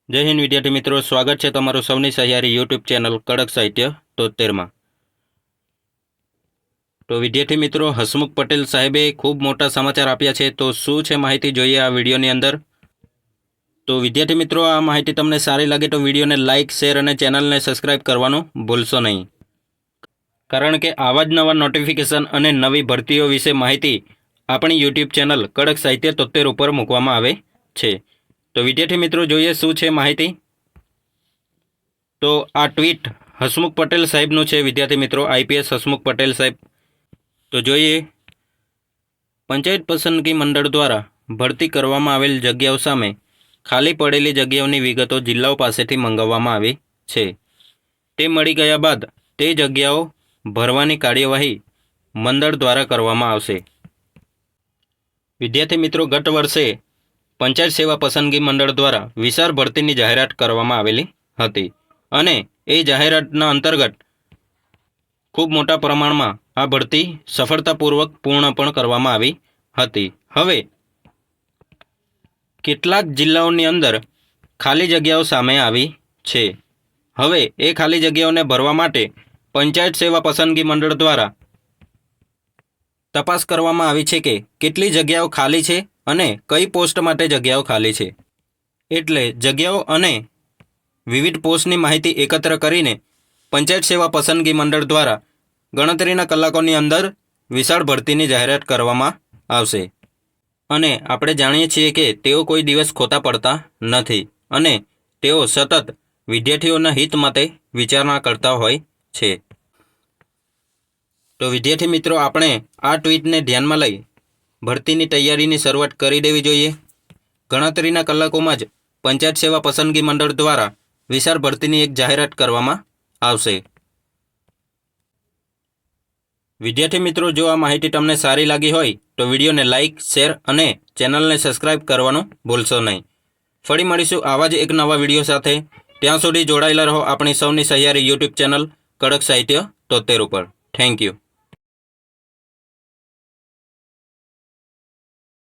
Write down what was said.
जय हिंद विद्यार्थी मित्रों, स्वागत है तमारू सौनी सहियारी यूट्यूब चैनल कड़क साहित्य 73 में। तो विद्यार्थी मित्रों, हसमुख पटेल साहेबे खूब मोटा समाचार आप्या छे। तो शू छे माहिती जोईए आ विडियोनी अंदर। तो विद्यार्थी मित्रों, आ माहिती तमने सारी लगे तो विडियो ने लाइक, शेर और चैनल ने सब्सक्राइब करवानुं भूलशो नहीं, कारण के आवा ज नवा नोटिफिकेशन और नवी भर्तीओ विषे माहिती अपनी यूट्यूब चैनल कड़क साहित्य 73 पर मूकवामां आवे छे। तो विद्यार्थी मित्रों, जोईए शू छे माहिती। तो आ ट्वीट हसमुख पटेल साहेबनुं छे विद्यार्थी मित्रों, आईपीएस हसमुख पटेल साहेब। तो जोईए, पंचायत पसंदगी मंडळ द्वारा भरती करवामां आवेल जग्याओ सामे खाली पड़ेली जग्याओनी विगतो जिल्लाओ पासेथी मंगाववामां आवी छे। ते मळी गया बाद ते जग्याओ भरवानी कार्यवाही मंडळ द्वारा करवामां आवशे। विद्यार्थी मित्रों, गत वर्षे पंचायत सेवा पसंदगी मंडळ द्वारा विशाળ भरतीनी जाहेरात करवामां आवेली हती અને એ જાહેરાતના અંતર્ગત ખૂબ મોટા પ્રમાણમાં આ ભરતી સફળતાપૂર્વક પૂર્ણ પણ કરવામાં આવી હતી। હવે કેટલાક જિલ્લાઓની અંદર ખાલી જગ્યાઓ સામે આવી છે। હવે એ ખાલી જગ્યાઓને ભરવા માટે પંચાયત સેવા પસંદગી મંડળ દ્વારા તપાસ કરવામાં આવી છે કે કેટલી જગ્યાઓ ખાલી છે અને કઈ પોસ્ટ માટે જગ્યાઓ ખાલી છે। એટલે જગ્યાઓ અને विविध पोस्टनी माहिती एकत्र करीने पंचायत सेवा पसंदगी मंडळ द्वारा गणतरीना कलाकोनी अंदर विशाळ भरतीनी जाहेरात करवामां आवशे। अने आपणे जाणीए छीए के तेओ कोई दिवस खोटा पड़ता नथी अने तेओ सतत विद्यार्थीओना हित माटे विचारणा करता होय छे। तो विद्यार्थी मित्रों, आपणे आ ट्वीटने ध्यानमां लई भरतीनी तैयारीनी शरूआत करी देवी जोईए। गणतरीना कलाकोमां ज पंचायत सेवा पसंदगी मंडळ द्वारा विशाળ भरतीनी एक जाहेरात करवामां आवशे। विद्यार्थी मित्रों, जो आ माहिती तमने सारी लागी होय तो विडियो ने लाइक, शेर और चैनल ने सब्सक्राइब करवानुं भूलशो नहीं। फरी मळीशुं आवा ज एक नवा विडियो साथे। त्यां सुधी जोडायेला रहो आपणी सौनी सहियारी यूट्यूब चैनल कड़क साहित्य 73 पर। Thank you.